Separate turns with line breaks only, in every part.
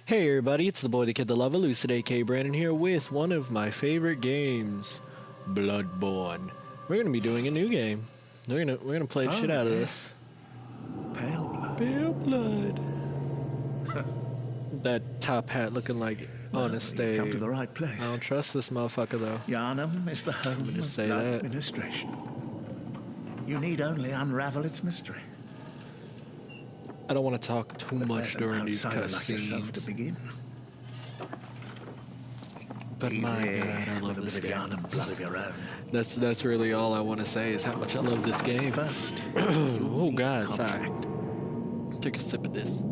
Hey everybody, it's the boy, the kid, the love, Elucid, aka Brandon here with one of my favorite games, Bloodborne. We're gonna be doing a new game. We're gonna play the shit out of this.
Pale blood.
Pale blood. That top hat looking like
Well,
honest
you've come to
Dave.
the right
I
place.
don't trust this motherfucker though.
Yharnam is the home
gonna
of
just say
blood
that.
administration. You need only unravel its mystery.
I don't want to talk too
But
much
where's an
during these
outsider like yourself to
cutscenes.
begin?
But my god, I love
with a
this
bit of
game.
Yharnam blood of your own.
That's really all I want to say is how much I love this game.
First,
Oh
need
god,
a contract.
sorry. Take a sip of this.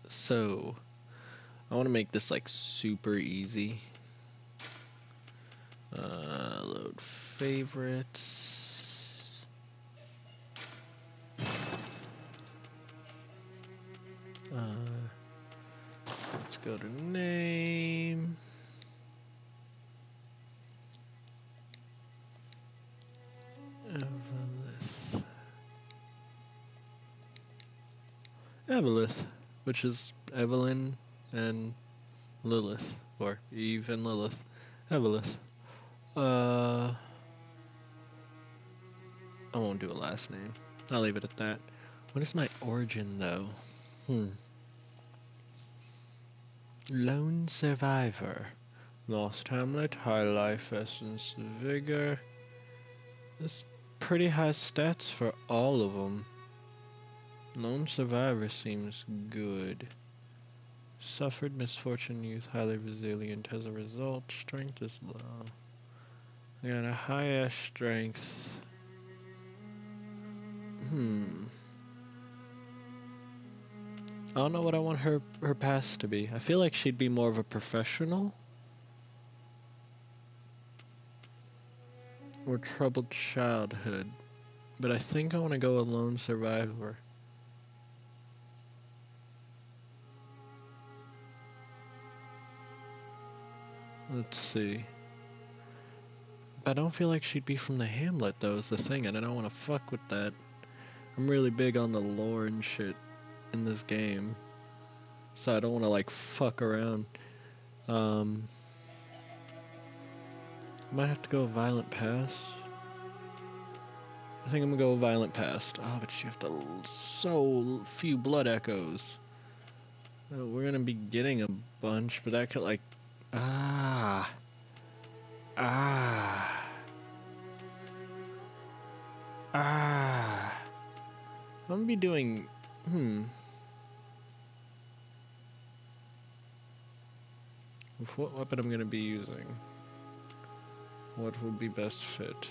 So, I want to make this like super easy. Load favorites. Let's go to name. Evelith, which is Evelyn and Lilith, or Eve and Lilith. Evelith. I won't do a last name. I'll leave it at that. What is my origin, though? Lone survivor. Lost Hamlet, high life essence, vigor. That's pretty high stats for all of them. Lone survivor seems good. Suffered misfortune, youth, highly resilient as a result. Strength is low. I got a high strength. I don't know what I want her past to be. I feel like she'd be more of a professional. Or troubled childhood. But I think I want to go a lone survivor. Let's see. But I don't feel like she'd be from the Hamlet though is the thing, and I don't want to fuck with that. I'm really big on the lore and shit in this game. So I don't want to like fuck around. Might have to go Violent Past. I think I'm gonna go Violent Past. Oh, but you have to so few blood echoes. Oh, we're gonna be getting a bunch, but that could like I'm gonna be doing what weapon I'm gonna be using? What would be best fit?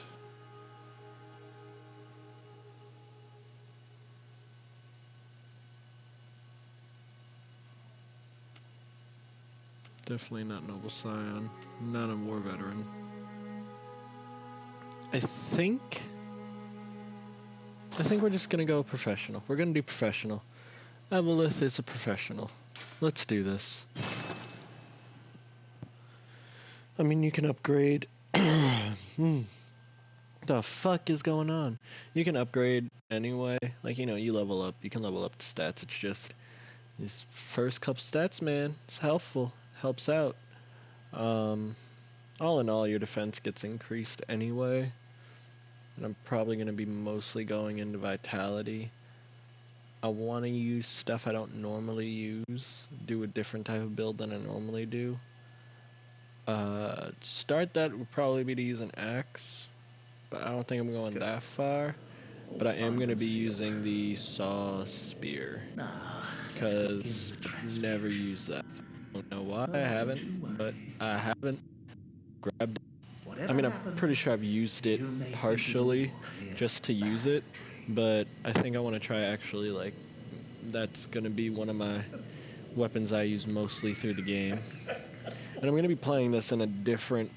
Definitely not Noble Scion. Not a war veteran. I think we're just gonna go professional. We're gonna do professional. Evelith is a professional. Let's do this. I mean, you can upgrade. The fuck is going on? You can upgrade anyway. Like, you level up. You can level up the stats. It's just these first couple stats, man. It's helpful. Helps out. All in all, your defense gets increased anyway. And I'm probably going to be mostly going into vitality. I want to use stuff I don't normally use. Do a different type of build than I normally do. Start that would probably be to use an axe. But I don't think I'm going that far. But I am going to be using the saw spear. Because never use that. I don't know why I haven't, but I haven't grabbed it. I mean, I'm pretty sure I've used it partially just to use it. But I think I want to try actually, like, that's going to be one of my weapons I use mostly through the game. And I'm going to be playing this in a different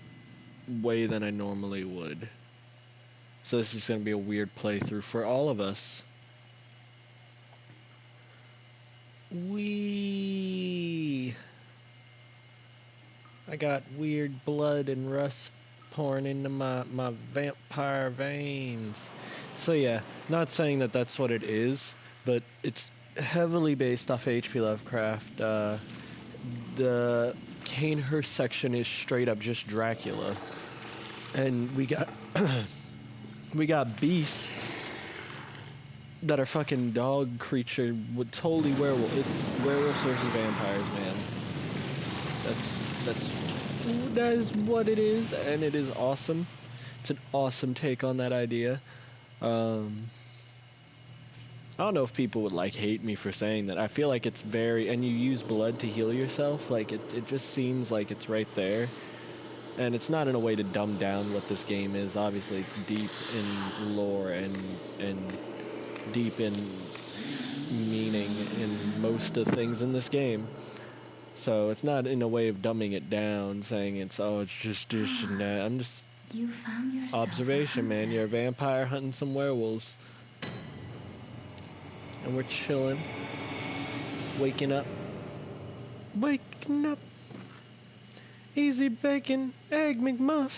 way than I normally would. So this is going to be a weird playthrough for all of us. I got weird blood and rust pouring into my vampire veins. So yeah, not saying that that's what it is, but it's heavily based off H.P. Lovecraft. The Canehurst section is straight up just Dracula, and we got we got beasts that are fucking dog creature with totally werewolf. It's werewolves versus vampires, man. That is what it is, and it is awesome. It's an awesome take on that idea. I don't know if people would like hate me for saying that. I feel like it's very, and you use blood to heal yourself. Like it just seems like it's right there, and it's not in a way to dumb down what this game is. Obviously, it's deep in lore and deep in meaning in most of things in this game. So it's not in a way of dumbing it down, saying it's just this and that. I'm just
You found yourself
observation, man. You're a vampire hunting some werewolves, and we're chilling, waking up, Easy bacon, egg McMuff.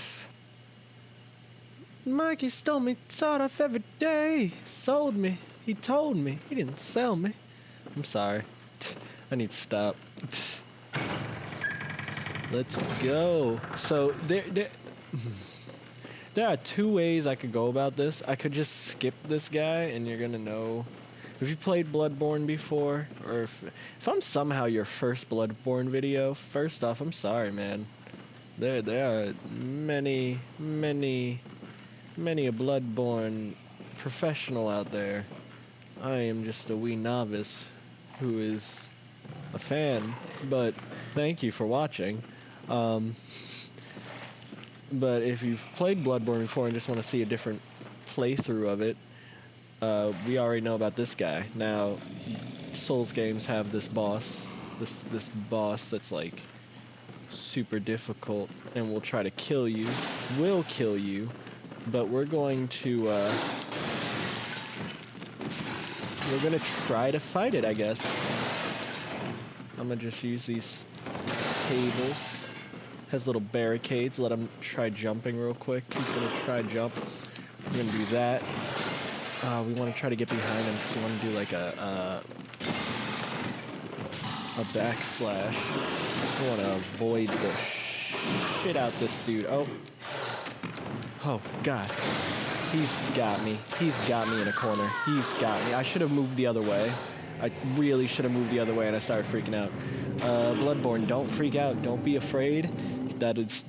Mikey stole me sawed off every day. Sold me. He told me. He didn't sell me. I'm sorry. I need to stop. Let's go. So there are two ways I could go about this. I could just skip this guy and you're gonna know. If you played Bloodborne before, or if I'm somehow your first Bloodborne video, first off, I'm sorry, man. There are many a Bloodborne professional out there. I am just a wee novice who is a fan, but thank you for watching. But if you've played Bloodborne before and just want to see a different playthrough of it, we already know about this guy. Now, Souls games have this boss, this boss that's like super difficult and will try to kill you, will kill you, but we're going to try to fight it, I guess. I'm gonna just use these tables. Has little barricades. Let him try jumping real quick. He's gonna try jump. We're gonna do that. We want to try to get behind him because we want to do like a backslash. We want to avoid the shit out this dude. Oh God, he's got me. He's got me in a corner. He's got me. I should have moved the other way. I really should have moved the other way, and I started freaking out. Bloodborne, don't freak out. Don't be afraid. That it's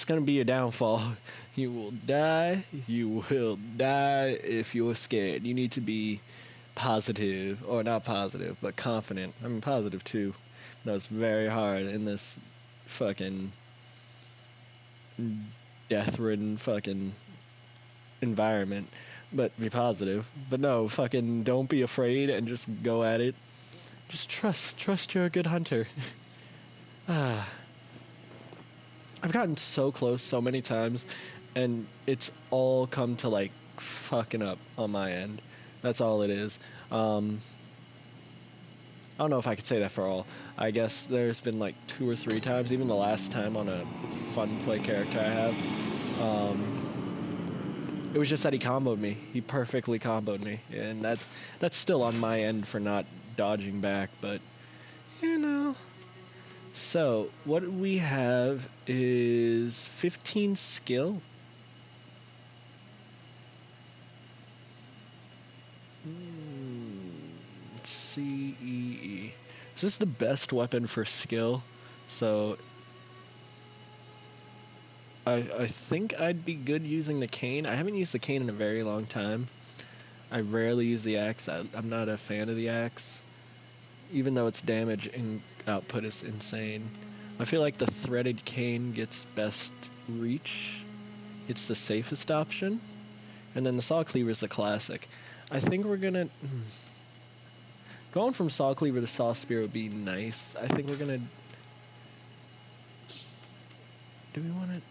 gonna be a downfall. You will die. You will die if you're scared. You need to be positive, or not positive, but confident. I mean, positive too. But it's very hard in this fucking death-ridden fucking environment. But be positive. But no, fucking don't be afraid and just go at it. Just trust you're a good hunter. I've gotten so close so many times, and it's all come to like fucking up on my end. That's all it is. I don't know if I could say that for all. I guess there's been like 2 or 3 times, even the last time on a fun play character I have. It was just that he comboed me. He perfectly comboed me, and that's still on my end for not dodging back, but you know. So, what we have is 15 skill. CEE. Is this the best weapon for skill? So, I think I'd be good using the cane. I haven't used the cane in a very long time. I rarely use the axe. I'm not a fan of the axe. Even though its damage and output is insane. I feel like the threaded cane gets best reach. It's the safest option. And then the saw cleaver is the classic. I think we're gonna... Going from saw cleaver to saw spear would be nice. I think we're gonna... Do we want it?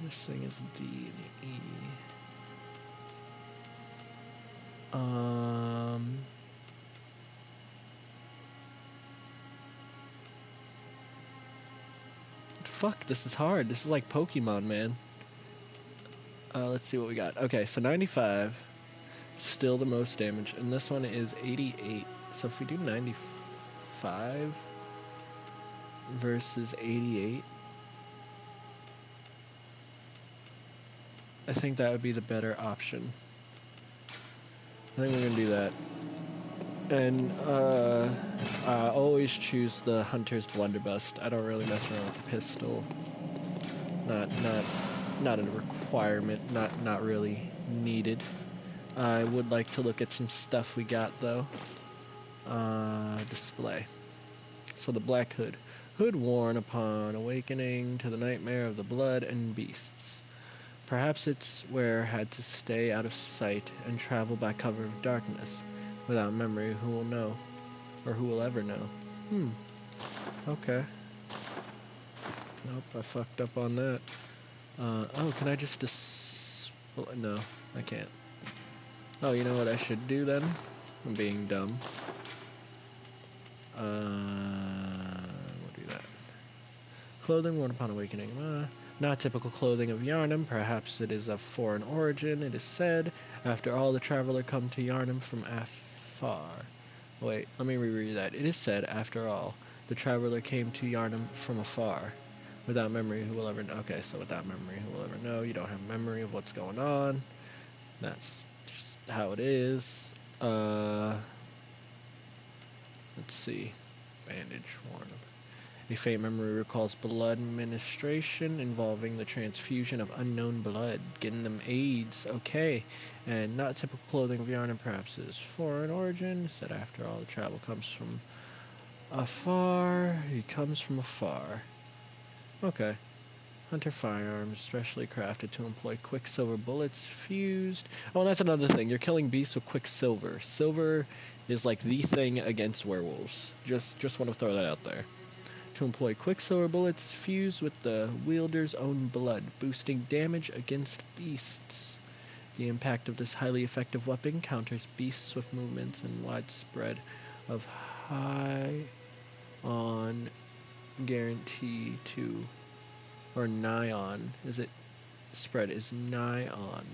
This thing is D and E. fuck, this is hard. This is like Pokemon, man. Let's see what we got. Okay, so 95, still the most damage, and this one is 88. So if we do 95 versus 88, I think that would be the better option. I think we're gonna do that. And I always choose the Hunter's Blunderbuss. I don't really mess around with the pistol. Not a requirement. Not really needed. I would like to look at some stuff we got though. Display. So the Black Hood. Hood worn upon awakening to the nightmare of the blood and beasts. Perhaps its wearer had to stay out of sight and travel by cover of darkness. Without memory, who will know? Or who will ever know? Okay. Nope, I fucked up on that. Oh, can I just no, I can't. Oh, you know what I should do then? I'm being dumb. We'll do that. Clothing worn upon awakening. Not typical clothing of Yharnam. Perhaps it is of foreign origin. It is said, after all, the traveler come to Yharnam from afar. Wait, let me reread that. It is said, after all, the traveler came to Yharnam from afar. Without memory, who will ever know? Okay, so without memory, who will ever know? You don't have memory of what's going on. That's just how it is. Let's see. Bandage worn. A faint memory recalls blood administration involving the transfusion of unknown blood, getting them AIDS. Okay, and not typical clothing of Yharnam, perhaps is foreign origin. Said after all, the travel comes from afar. He comes from afar. Okay. Hunter firearms, specially crafted to employ quicksilver bullets fused. Oh, and that's another thing. You're killing beasts with quicksilver. Silver is like the thing against werewolves. Just want to throw that out there. To employ quicksilver bullets fused with the wielder's own blood, boosting damage against beasts. The impact of this highly effective weapon counters beast swift movements and widespread of high on guarantee to, or nigh on. Is it spread is nigh on?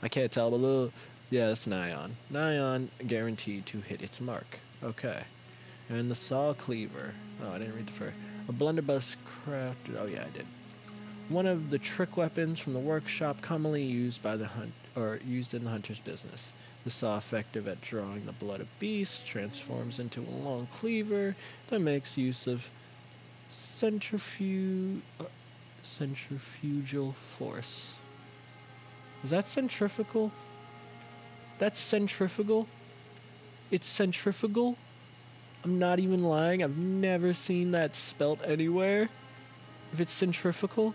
I can't tell, but yeah, it's nigh on. Nigh on guaranteed to hit its mark. Okay. And the saw cleaver. Oh, I didn't read the first. A blunderbuss crafted. Oh yeah, I did. One of the trick weapons from the workshop commonly used by the used in the hunter's business. The saw, effective at drawing the blood of beasts, transforms into a long cleaver that makes use of centrifugal force. Is that centrifugal? That's centrifugal? It's centrifugal? I'm not even lying. I've never seen that spelt anywhere. If it's centrifugal,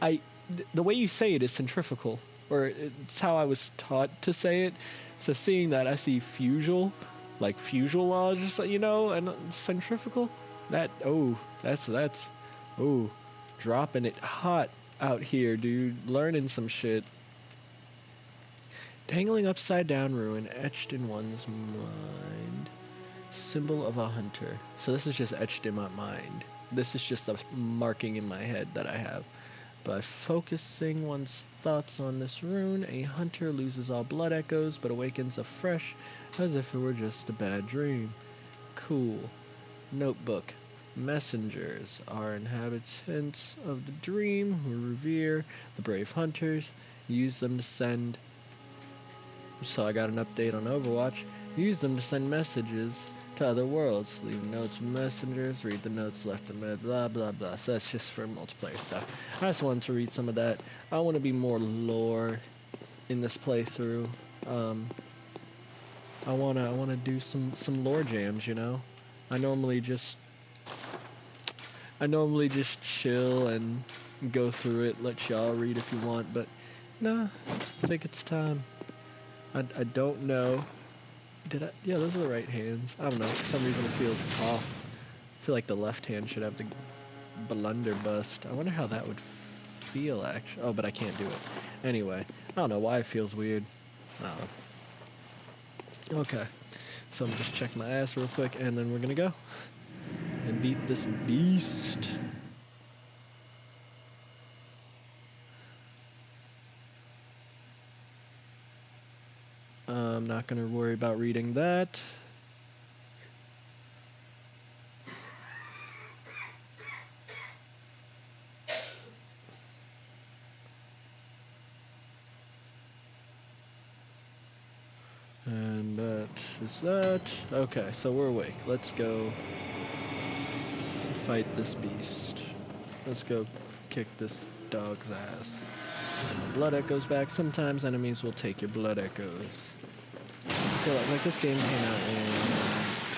the way you say it is centrifugal, or it's how I was taught to say it. So seeing that, I see fusial, like fuselage, you know, and centrifugal. That's dropping it hot out here, dude. Learning some shit. Dangling upside down ruin etched in one's mind. Symbol of a hunter. So this is just etched in my mind. This is just a marking in my head that I have. By focusing one's thoughts on this rune, a hunter loses all blood echoes but awakens afresh as if it were just a bad dream. Cool. Notebook. Messengers are inhabitants of the dream who revere the brave hunters. Use them to send. So I got an update on Overwatch. Use them to send messages to other worlds. Leave notes with messengers. Read the notes left in bed. Blah blah blah. So that's just for multiplayer stuff. I just wanted to read some of that. I want to be more lore in this playthrough. I wanna do some lore jams. You know, I normally just chill and go through it. Let y'all read if you want, but nah, I think it's time. I don't know. Did I? Yeah, those are the right hands. I don't know. For some reason it feels off. I feel like the left hand should have the blunderbuss. I wonder how that would feel, actually. Oh, but I can't do it. Anyway, I don't know why it feels weird. I don't know. Okay. So I'm just checking my ass real quick, and then we're gonna go and beat this beast. I'm not gonna worry about reading that. And that is that. Okay, so we're awake. Let's go fight this beast. Let's go kick this dog's ass. And the blood echoes back. Sometimes enemies will take your blood echoes. I feel like this game came out in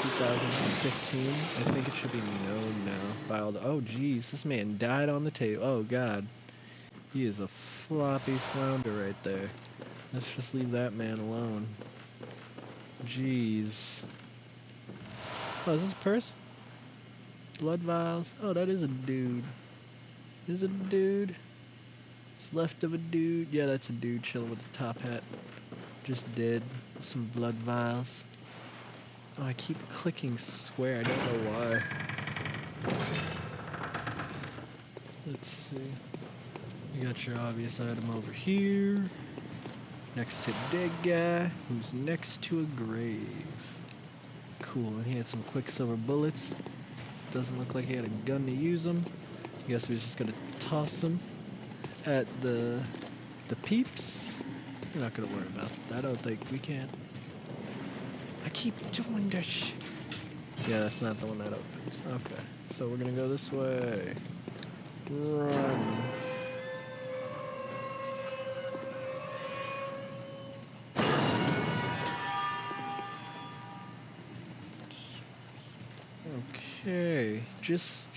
2015. I think it should be known now by all the. Oh, jeez, this man died on the table. Oh, God. He is a floppy flounder right there. Let's just leave that man alone. Jeez. Oh, is this a person? Blood vials. Oh, that is a dude. Is it a dude? It's left of a dude. Yeah, that's a dude chilling with a top hat. Just dead. Some blood vials. Oh, I keep clicking square. I don't know why. Let's see. You got your obvious item over here. Next to dead guy, who's next to a grave. Cool, and he had some quicksilver bullets. Doesn't look like he had a gun to use them. I guess we're just gonna toss them at the peeps. We're not gonna worry about that. I don't think we can. I keep doing that shit. Yeah, that's not the one that opens. Okay, so we're gonna go this way. Run. Okay, just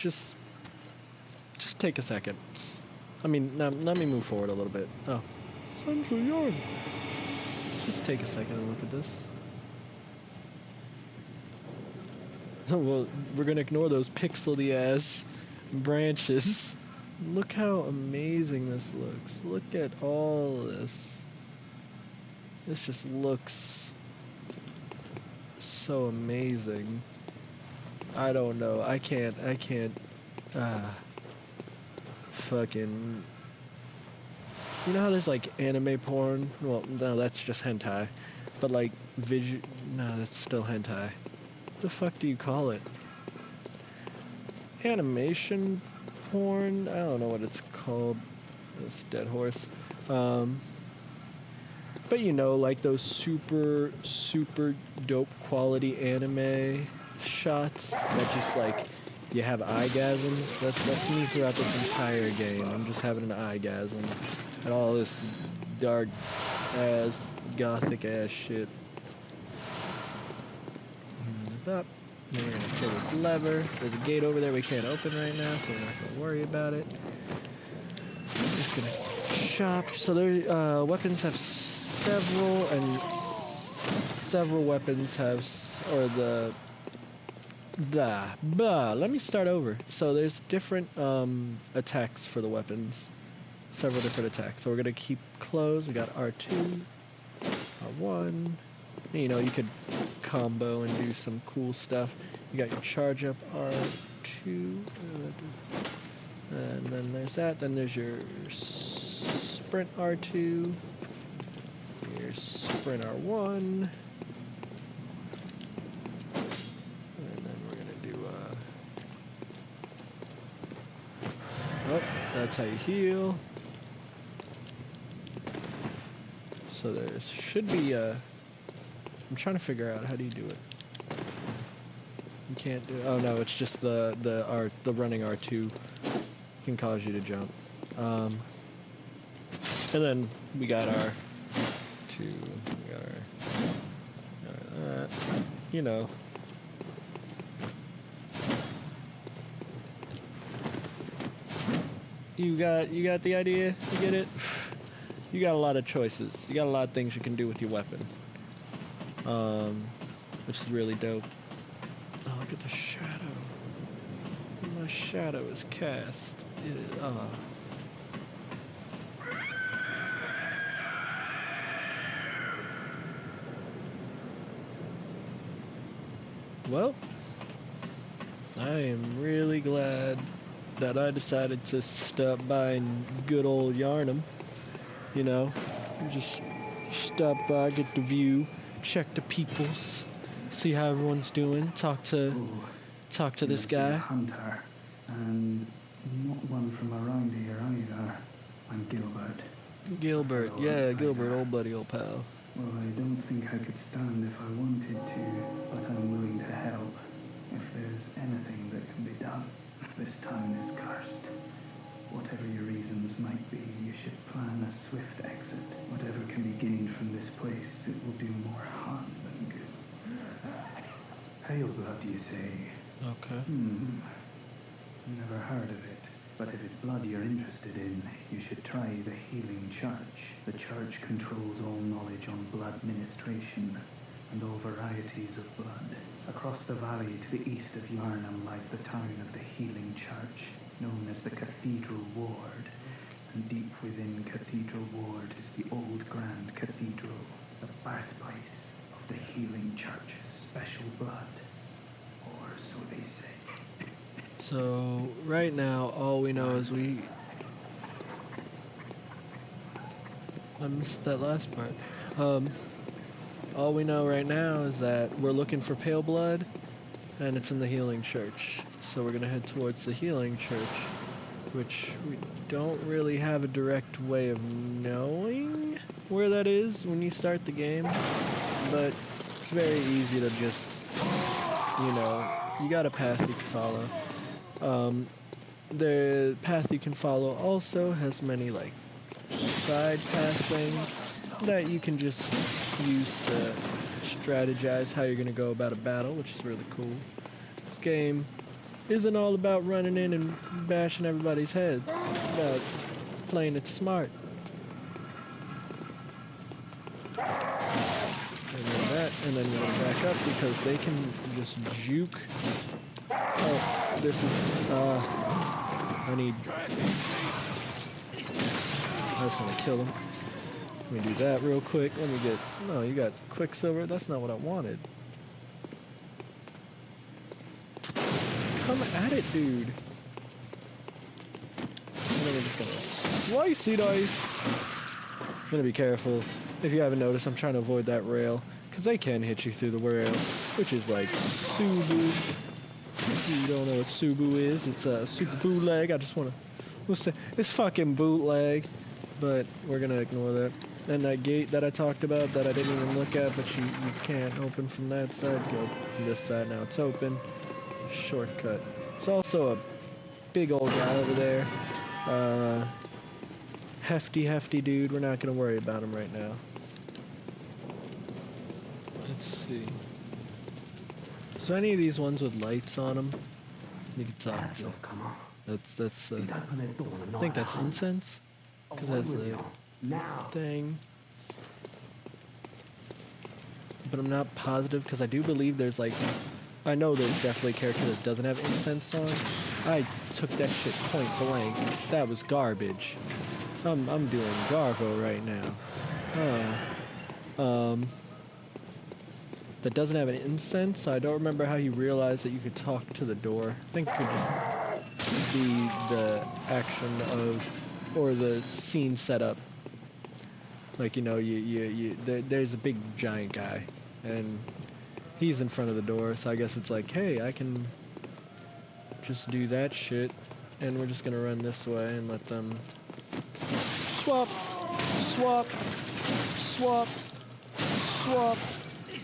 take a second. I mean, now, let me move forward a little bit. Oh, Central Yard. Just take a second and look at this. Well, we're gonna ignore those pixely ass branches. Look how amazing this looks. Look at all this. This just looks so amazing. I don't know. I can't. Fucking. You know how there's like anime porn? Well, no, that's just hentai. But like no, that's still hentai. What the fuck do you call it? Animation porn? I don't know what it's called. This dead horse. But you know, like those super dope quality anime shots that just like you have eyegasms. That's me throughout this entire game. I'm just having an eyegasm at all this dark ass gothic ass shit. Up. Then we're gonna kill this lever. There's a gate over there we can't open right now, so we're not gonna worry about it. I'm just gonna chop. So there, weapons have several, and several weapons have, or let me start over. So there's different attacks for the weapons. Several different attacks. So we're gonna keep close. We got R2, R1. You know, you could combo and do some cool stuff. You got your charge up R2, and then there's that. Then there's your sprint R2, your sprint R1, and then we're gonna do oh, that's how you heal. So there should be I'm trying to figure out how do you do it. You can't do. Oh no, it's just the running R2 can cause you to jump. And then we got our two. We got our you know. You got the idea? You get it? You got a lot of choices. You got a lot of things you can do with your weapon. Which is really dope. Oh, look at the shadow. My shadow is cast. It is, Well, I am really glad that I decided to stop by in good old Yharnam. You know, just Stop by, get the view, check the peoples, see how everyone's doing. Talk to this guy.
A hunter, and not one from around here either. I'm Gilbert.
Gilbert, yeah, Gilbert, old buddy, old pal.
Well, I don't think I could stand if I wanted to, but I'm willing to help. If there's anything that can be done, this town is cursed. Whatever your reasons might be, you should plan a swift exit. Whatever can be gained from this place, it will do more harm than good. Pale blood, you say?
Okay.
Never heard of it. But if it's blood you're interested in, you should try the Healing Church. The church controls all knowledge on blood ministration and all varieties of blood. Across the valley to the east of Yharnam lies the town of the Healing Church, known as the Cathedral Ward. And deep within Cathedral Ward is the old Grand Cathedral, the birthplace of the Healing Church's special blood. Or so they say.
So, right now, all we know is I missed that last part. All we know right now is that we're looking for pale blood, and it's in the Healing Church. So we're gonna head towards the Healing Church, which we don't really have a direct way of knowing where that is when you start the game, but it's very easy to just, you got a path you can follow. The path you can follow also has many side path things that you can just use to strategize how you're gonna go about a battle, which is really cool. This game isn't all about running in and bashing everybody's head. It's about playing it smart. And then that, and then we'll back up because they can just juke. Oh, this is, I just want to kill him. Let me do that real quick. Let me get, no, you got Quicksilver? That's not what I wanted. Come at it, dude. And then we're just gonna slicey dice. I'm gonna be careful. If you haven't noticed, I'm trying to avoid that rail, because they can hit you through the rail, which is like Subu. If you don't know what Subu is, it's a super bootleg. I just want to say it's fucking bootleg, but we're gonna ignore that. And that gate that I talked about that I didn't even look at, but you can't open from that side, go from this side. Now it's open. Shortcut. There's also a big old guy over there. Hefty dude. We're not gonna worry about him right now. Let's see. So any of these ones with lights on them, you can talk to. That's I think that's incense, because that's a thing. But I'm not positive, because I do believe there's I know there's definitely a character that doesn't have incense on. I took that shit point blank. That was garbage. I'm doing Garbo right now. That doesn't have an incense, so I don't remember how he realized that you could talk to the door. I think it could just be the action of, or the scene setup. There's a big giant guy, and he's in front of the door, so I guess it's like, hey, I can just do that shit, and we're just gonna run this way and let them swap.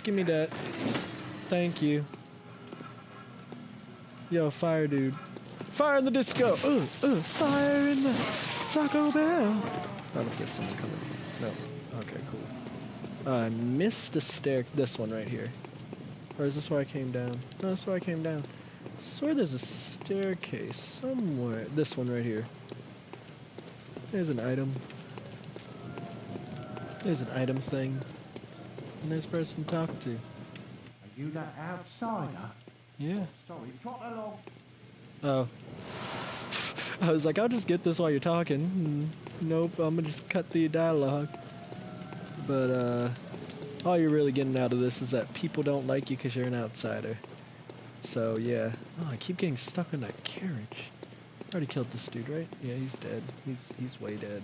Give me that. Thank you. Yo, fire dude. Fire in the disco! Fire in the Taco Bell! I don't know if there's someone coming. No. Okay, cool. I missed a stair. This one right here. Or is this where I came down? No, this is where I came down. I swear there's a staircase somewhere. This one right here. There's an item. There's an item thing. And there's a person to talk to.
Are you that outsider?
Yeah.
Sorry, trot along.
Oh. I was like, I'll just get this while you're talking. Nope, I'm gonna just cut the dialogue. But, all you're really getting out of this is that people don't like you because you're an outsider. So, yeah. Oh, I keep getting stuck in that carriage. I already killed this dude, right? Yeah, he's dead. He's way dead.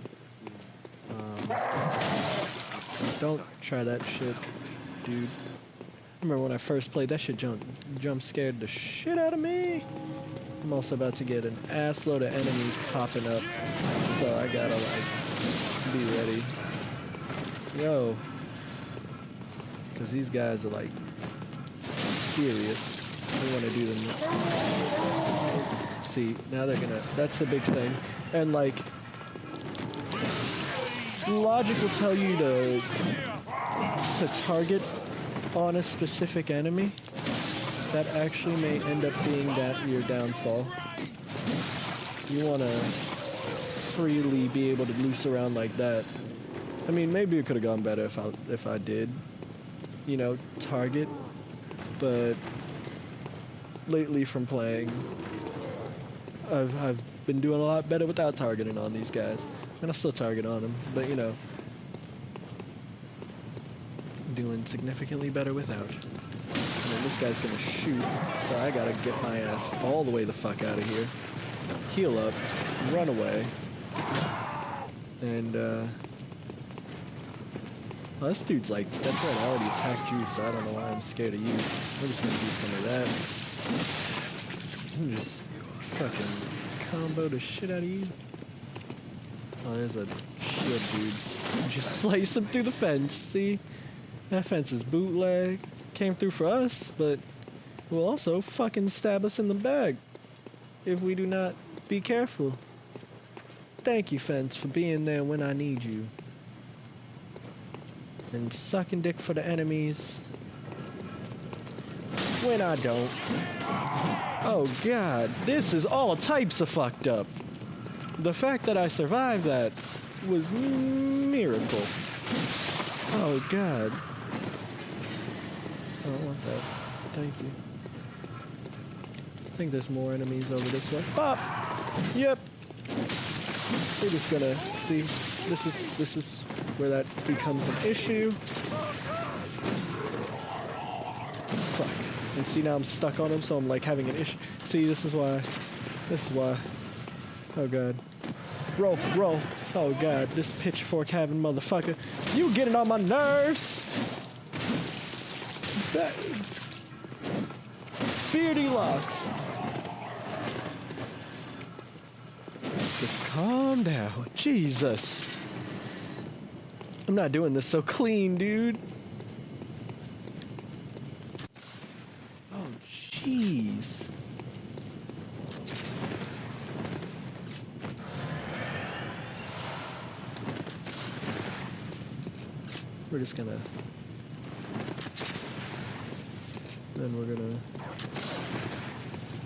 Don't try that shit, dude. I remember when I first played, that shit jump scared the shit out of me. I'm also about to get an assload of enemies popping up, so I gotta like be ready. Yo, because these guys are like serious. They want to do them. See, now they're gonna. That's the big thing, and like logic will tell you to target on a specific enemy. That actually may end up being your downfall. You want to freely be able to loose around like that. I mean, maybe it could have gone better if I did, you know, target. But lately from playing, I've been doing a lot better without targeting on these guys, and I still target on them. But you know, doing significantly better without. And then this guy's gonna shoot, so I gotta get my ass all the way the fuck out of here. Heal up, run away, and well, this dude's like, that's right, I already attacked you, so I don't know why I'm scared of you. We're just gonna do some of that. I'm just fucking combo the shit out of you. Oh, there's a shield dude. Just slice him through the fence, see? That fence is bootleg. Came through for us, but will also fucking stab us in the back if we do not be careful. Thank you, fence, for being there when I need you. And sucking dick for the enemies when I don't. Oh god, this is all types of fucked up. The fact that I survived that was miracle. Oh god. I don't want that. Thank you. I think there's more enemies over this way. Pop! Yep. We're just gonna see. This is where that becomes an issue. Fuck. And see, now I'm stuck on him, so I'm like having an issue. See, this is why. Oh god. Roll. Oh god, this pitchfork having motherfucker. You getting on my nerves! That beardy locks. Just calm down. Jesus. I'm not doing this so clean, dude. Oh, jeez. We're just gonna... Then we're gonna...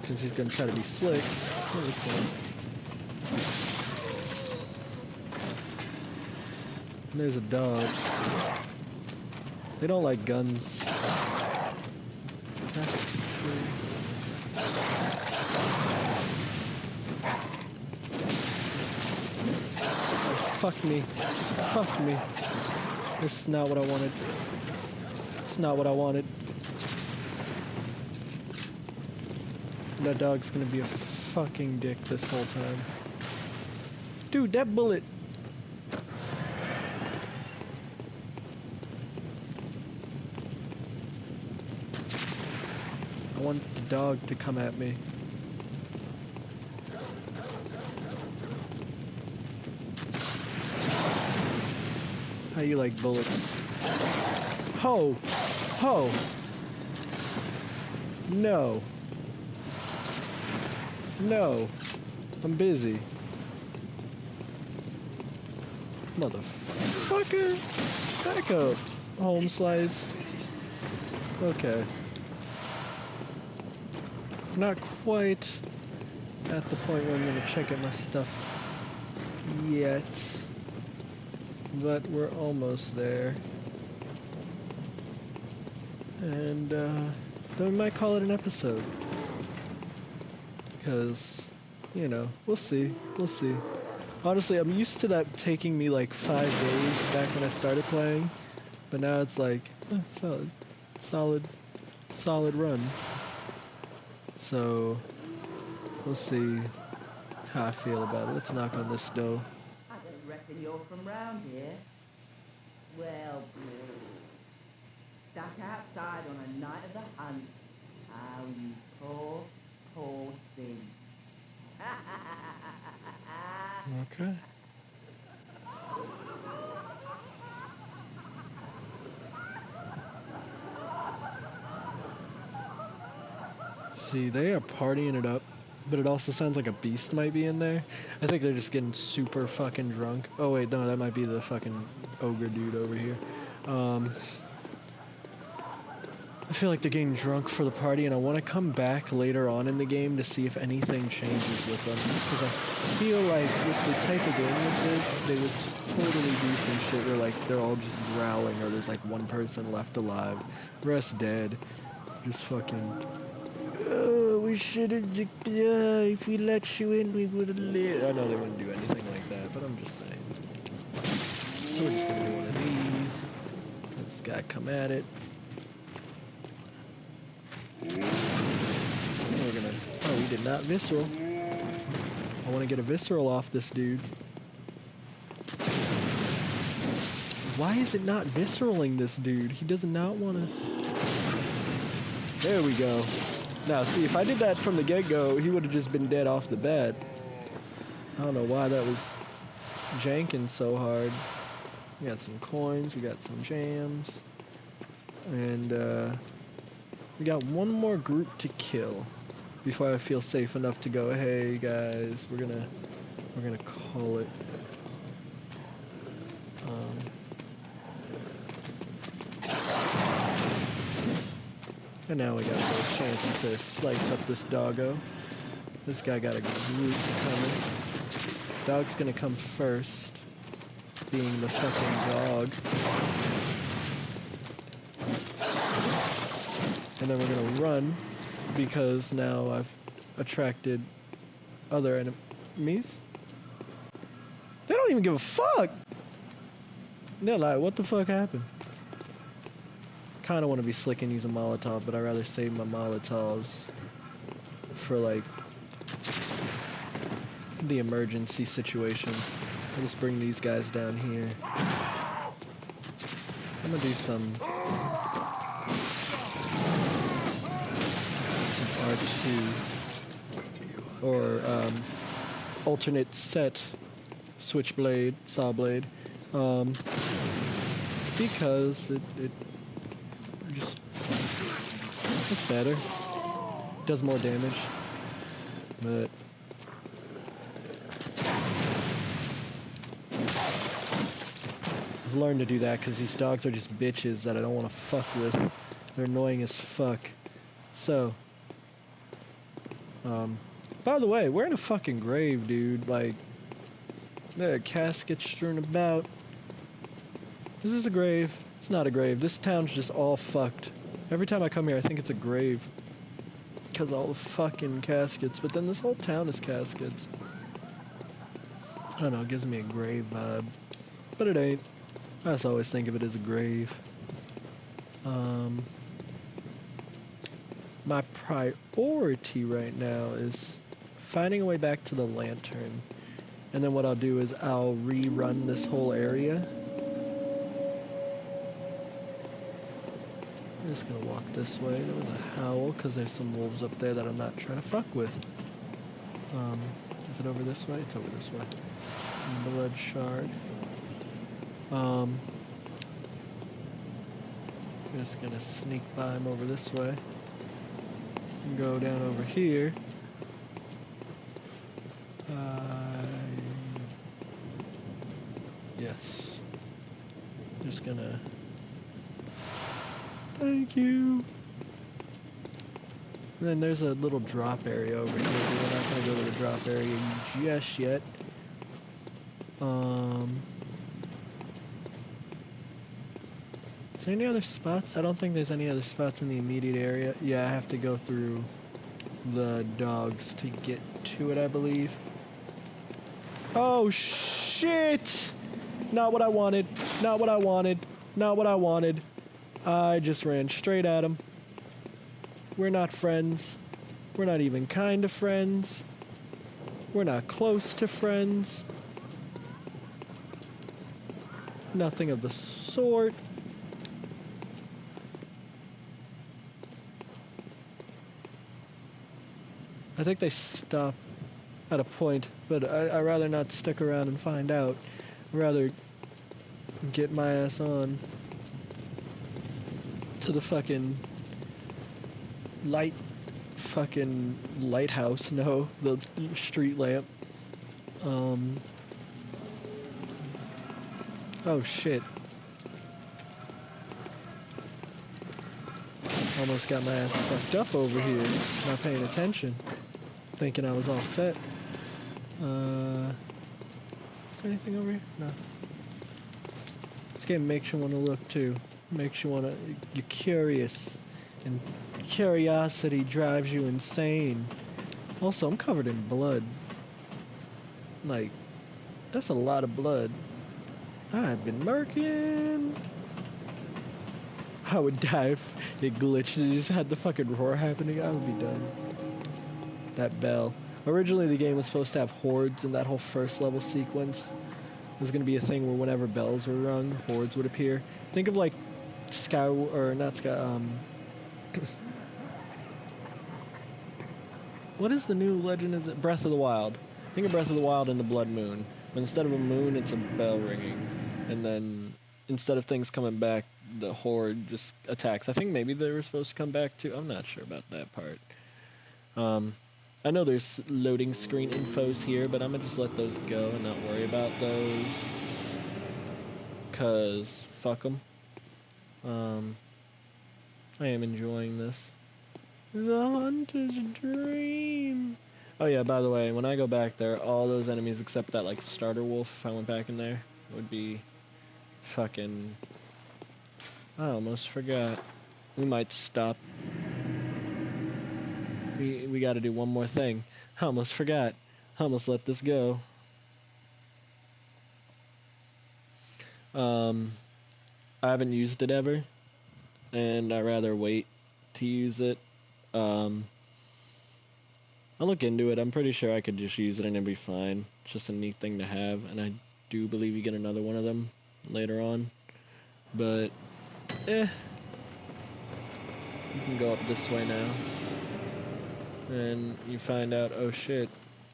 Because he's gonna try to be slick, we're just gonna... And there's a dog. They don't like guns. Okay. Fuck me. Fuck me. This is not what I wanted. It's not what I wanted. That dog's gonna be a fucking dick this whole time. Dude, that bullet! I want the dog to come at me. How you like bullets? Ho! Ho! No. No. I'm busy. Motherfucker! Back up, home slice. Okay. Not quite at the point where I'm gonna check out my stuff yet. But we're almost there. And then we might call it an episode. Because, you know, we'll see. We'll see. Honestly, I'm used to that taking me like 5 days back when I started playing. But now it's like, solid run. So, we'll see how I feel about it. Let's knock on this door.
I don't reckon you're from round here. Well, stuck outside on a night of the hunt. Oh, you poor, poor thing.
Okay. See, they are partying it up, but it also sounds like a beast might be in there. I think they're just getting super fucking drunk. Oh wait, no, that might be the fucking ogre dude over here. I feel like they're getting drunk for the party, and I want to come back later on in the game to see if anything changes with them. Because I feel like with the type of game this is, they would totally do some shit where like they're all just growling, or there's like one person left alive, rest dead. Just fucking... Oh, we should have... if we let you in, we would have lived. I know they wouldn't do anything like that, but I'm just saying. So we're just gonna do one of these. Let this guy come at it. We're gonna... Oh, we did not visceral. I want to get a visceral off this dude. Why is it not visceraling this dude? He does not want to... There we go. Now, see, if I did that from the get-go, he would have just been dead off the bat. I don't know why that was janking so hard. We got some coins, we got some jams. And, we got one more group to kill before I feel safe enough to go, hey guys, we're gonna call it. And now we got a chance to slice up this doggo. This guy got a group coming. Dog's gonna come first, being the fucking dog. And then we're gonna run, because now I've attracted other enemies. They don't even give a fuck! They're like, what the fuck happened? Kinda wanna be slick and use a Molotov, but I'd rather save my Molotovs for like the emergency situations. I'll just bring these guys down here. I'm gonna do some R2 or alternate set switchblade, saw blade, because it just, it's better, does more damage, but I've learned to do that because these dogs are just bitches that I don't want to fuck with. They're annoying as fuck. So, by the way, we're in a fucking grave, dude. Like, there are caskets strewn about. This is a grave. It's not a grave. This town's just all fucked. Every time I come here, I think it's a grave. Because all the fucking caskets. But then this whole town is caskets. I don't know, it gives me a grave vibe. But it ain't. I just always think of it as a grave. My priority right now is finding a way back to the lantern. And then what I'll do is I'll rerun this whole area. I'm just gonna walk this way. There was a howl because there's some wolves up there that I'm not trying to fuck with. Is it over this way? It's over this way. Blood shard. Just gonna sneak by him over this way. And go down over here. Yes. Just gonna... Thank you! And then there's a little drop area over here, but we're not gonna go to the drop area just yet. Is there any other spots? I don't think there's any other spots in the immediate area. Yeah, I have to go through the dogs to get to it, I believe. Oh, shit! Not what I wanted. Not what I wanted. Not what I wanted. I just ran straight at him. We're not friends. We're not even kind of friends. We're not close to friends. Nothing of the sort. I think they stop at a point, but I'd rather not stick around and find out. I'd rather get my ass on to the fucking lighthouse, no, the street lamp. Oh shit. Almost got my ass fucked up over here, not paying attention, thinking I was all set. Is there anything over here? No. This game makes you want to look too. Makes you want to, you're curious. And curiosity drives you insane. Also, I'm covered in blood. Like, that's a lot of blood. I've been murking. I would die if it glitched and just had the fucking roar happening. I would be done. That bell. Originally, the game was supposed to have hordes in that whole first level sequence. It was going to be a thing where whenever bells were rung, hordes would appear. Think of like Sky, or not Sky, what is the new legend? Is it Breath of the Wild? Think of Breath of the Wild and the Blood Moon. But instead of a moon, it's a bell ringing. And then instead of things coming back, the horde just attacks. I think maybe they were supposed to come back too. I'm not sure about that part. I know there's loading screen infos here, but I'm gonna just let those go and not worry about those. Cause fuck them. I am enjoying this. The hunter's dream. Oh yeah, by the way, when I go back there, all those enemies except that like starter wolf, if I went back in there, would be fucking... I almost forgot. We might stop. We gotta do one more thing. I almost forgot. I almost let this go. I haven't used it ever, and I'd rather wait to use it. I'll look into it. I'm pretty sure I could just use it and it'd be fine. It's just a neat thing to have, and I do believe you get another one of them later on. But, you can go up this way now. And you find out, oh shit.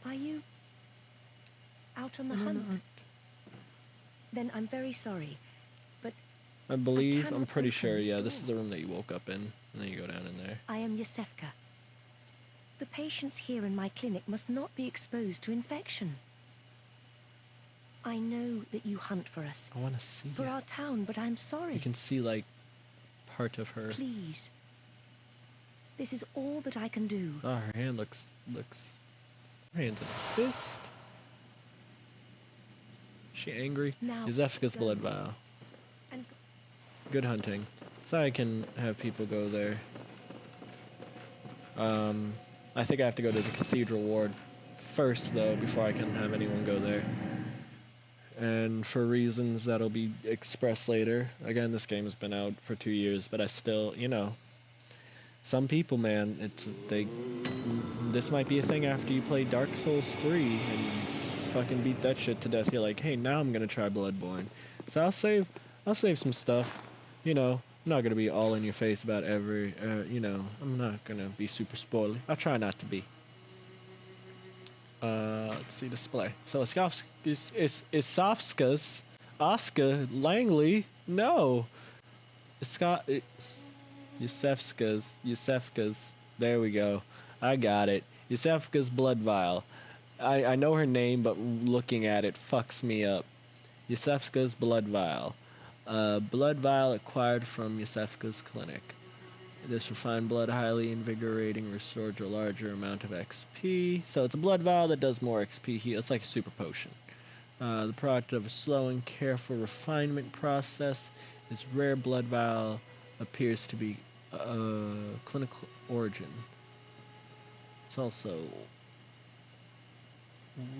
Are you out on the hunt? Then I'm very sorry, but
I'm pretty sure, yeah, this is the room that you woke up in, and then you go down in there.
I am Yosefka. The patients here in my clinic must not be exposed to infection. I know that you hunt for us.
I want to see
for our town, but I'm sorry.
You can see, like, part of her.
Please. This is all that I can do.
Oh, her hand looks... Her hand's in a fist. Is she angry? Yosefka's blood vial. Good hunting. So I can have people go there. I think I have to go to the Cathedral Ward first, though, before I can have anyone go there. And for reasons that'll be expressed later. Again, this game has been out for 2 years, but I still, you know... Some people, man, this might be a thing after you play Dark Souls 3 and fucking beat that shit to death. You're like, hey, now I'm gonna try Bloodborne. So I'll save some stuff. You know, I'm not gonna be all in your face about every, you know, I'm not gonna be super spoily. I'll try not to be. Let's see display. So Isofska's Oscar Langley. No, Yosefka's. There we go. I got it. Yosefka's blood vial. I know her name, but looking at it fucks me up. Yosefka's blood vial. Blood vial acquired from Yosefka's clinic. This refined blood, highly invigorating, restores a larger amount of XP. So it's a blood vial that does more XP heal. It's like a super potion. The product of a slow and careful refinement process. This rare blood vial appears to be clinical origin. It's also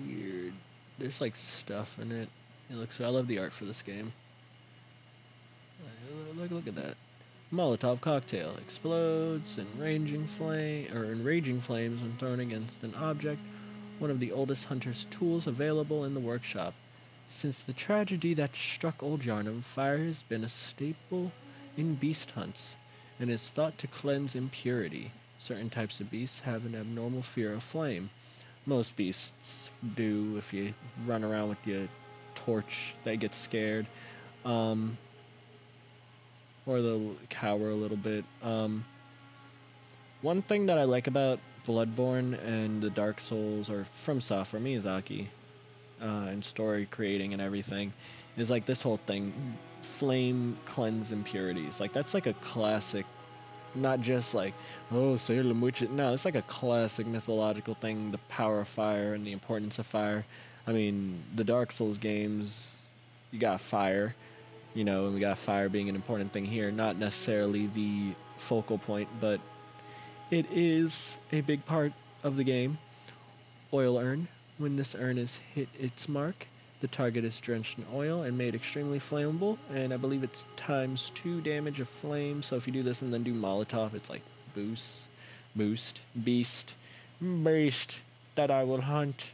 weird. There's like stuff in it. It looks. I love the art for this game. Look at that. Molotov cocktail explodes in raging flames when thrown against an object. One of the oldest hunter's tools available in the workshop. Since the tragedy that struck old Yharnam, fire has been a staple in beast hunts, and is thought to cleanse impurity. Certain types of beasts have an abnormal fear of flame. Most beasts do. If you run around with your torch, they get scared. Or they'll cower a little bit. One thing that I like about Bloodborne and the Dark Souls, or from Software Miyazaki, and story creating and everything, is like this whole thing, flame cleanse impurities. Like that's like a classic, not just like, oh, Salem witches. No, it's like a classic mythological thing, the power of fire and the importance of fire. I mean, the Dark Souls games, you got fire, you know, and we got fire being an important thing here. Not necessarily the focal point, but it is a big part of the game. Oil urn. When this urn is hit its mark, the target is drenched in oil and made extremely flammable, and I believe it's ×2 damage of flame, so if you do this and then do Molotov, it's like beast, that I will hunt.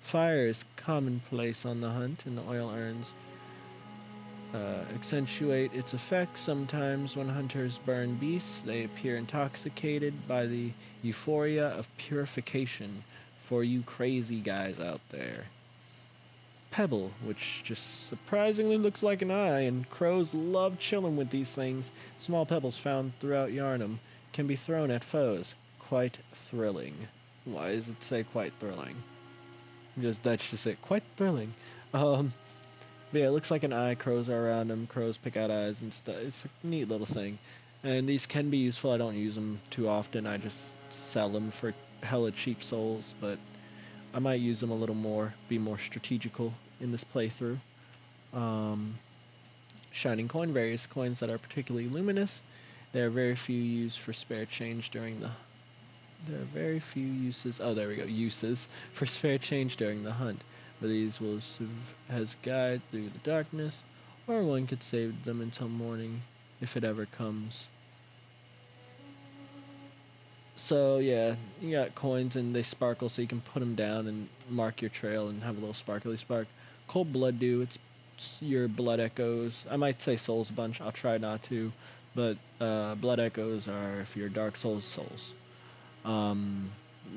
Fire is commonplace on the hunt, and the oil urns accentuate its effect. Sometimes when hunters burn beasts, they appear intoxicated by the euphoria of purification. For you crazy guys out there. Pebble, which just surprisingly looks like an eye, and crows love chilling with these things. Small pebbles found throughout Yharnam can be thrown at foes. Quite thrilling. Why does it say quite thrilling? That's just it. Quite thrilling. But yeah, it looks like an eye. Crows are around them. Crows pick out eyes and stuff. It's a neat little thing. And these can be useful. I don't use them too often. I just sell them for hella cheap souls, but I might use them a little more, be more strategical in this playthrough. Shining coin, various coins that are particularly luminous. There are very few used for spare change during the... There are very few uses... Oh, there we go. Uses for spare change during the hunt. But these will serve as guide through the darkness, or one could save them until morning, if it ever comes. So yeah, you got coins and they sparkle, so you can put them down and mark your trail and have a little sparkly spark. Cold Blood Dew, it's your blood echoes. I might say souls a bunch, I'll try not to, but blood echoes are if you're Dark Souls.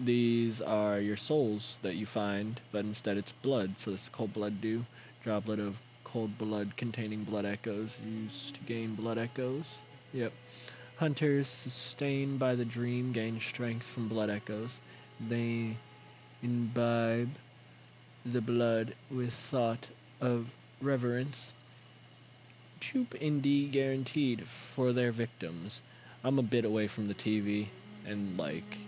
These are your souls that you find, but instead it's blood, so this is Cold Blood Dew. Droplet of cold blood containing blood echoes used to gain blood echoes. Yep. Hunters sustained by the dream gain strength from blood echoes. They imbibe the blood with thought of reverence. Troop Indy guaranteed for their victims. I'm a bit away from the TV, and like,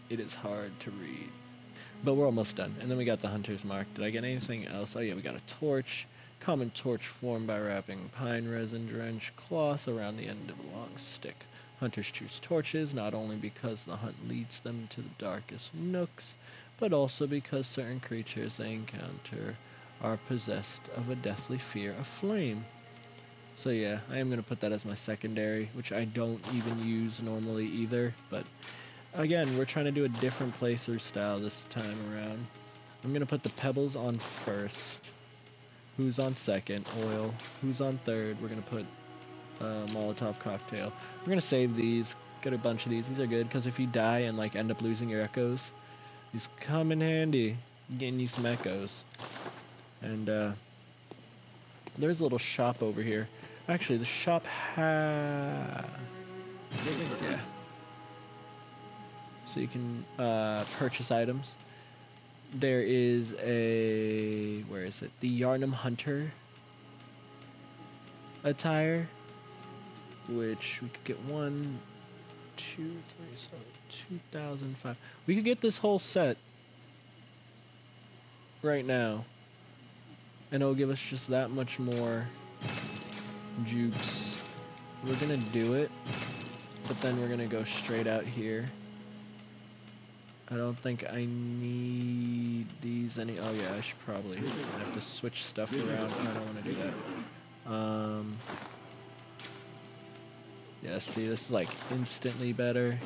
it is hard to read. But we're almost done. And then we got the hunter's mark. Did I get anything else? Oh yeah, we got a torch. Common torch formed by wrapping pine resin drenched cloth around the end of a long stick. Hunters choose torches not only because the hunt leads them to the darkest nooks, but also because certain creatures they encounter are possessed of a deathly fear of flame. So yeah, I am going to put that as my secondary, which I don't even use normally either, but again, we're trying to do a different playthrough style this time around. I'm going to put the pebbles on first. Who's on second? Oil. Who's on third? We're going to put Molotov cocktail. We're going to save these. Get a bunch of these. These are good because if you die and like end up losing your echoes, these come in handy. Getting you some echoes. And there's a little shop over here. Actually, the shop yeah. So you can purchase items. There is a... where is it? The Yharnam Hunter attire, which we could get 1, 2, 3, so 2,005. We could get this whole set right now, and it'll give us just that much more jukes. We're gonna do it, but then we're gonna go straight out here. I don't think I need these any... oh yeah, I should probably have to switch stuff around. I don't want to do that. Yeah, see, this is like instantly better.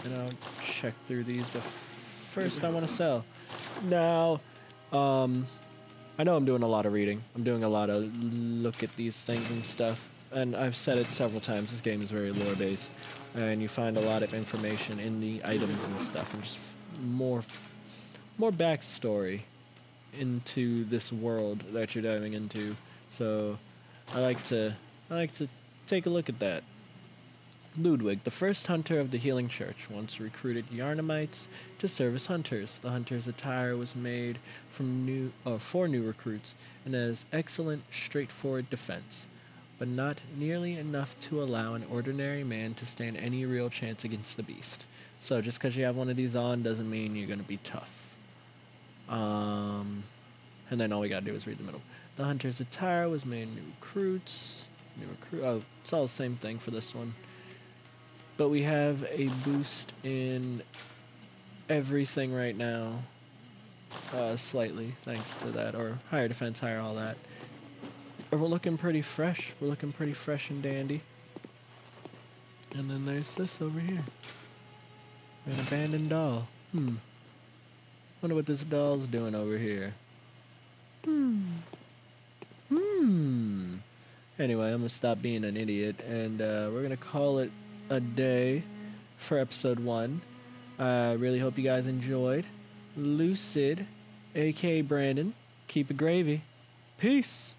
And I'll check through these, but first I want to sell. Now, I know I'm doing a lot of reading. I'm doing a lot of look at these things and stuff. And I've said it several times, this game is very lore-based. And you find a lot of information in the items and stuff, and just more backstory into this world that you're diving into. So I like to take a look at that. Ludwig, the first hunter of the Healing Church, once recruited Yharnamites to serve as hunters. The hunter's attire was made from for new recruits and has excellent, straightforward defense, but not nearly enough to allow an ordinary man to stand any real chance against the beast. So just because you have one of these on doesn't mean you're going to be tough. And then all we gotta do is read the middle. The hunter's attire was made new recruits. Oh, it's all the same thing for this one. But we have a boost in everything right now. Slightly, thanks to that. Or higher defense, higher all that. We're looking pretty fresh. We're looking pretty fresh and dandy. And then there's this over here. An abandoned doll. Wonder what this doll's doing over here. Anyway, I'm gonna stop being an idiot, and we're gonna call it a day for episode 1. I really hope you guys enjoyed. Lucid, aka Brandon, keep it gravy. Peace.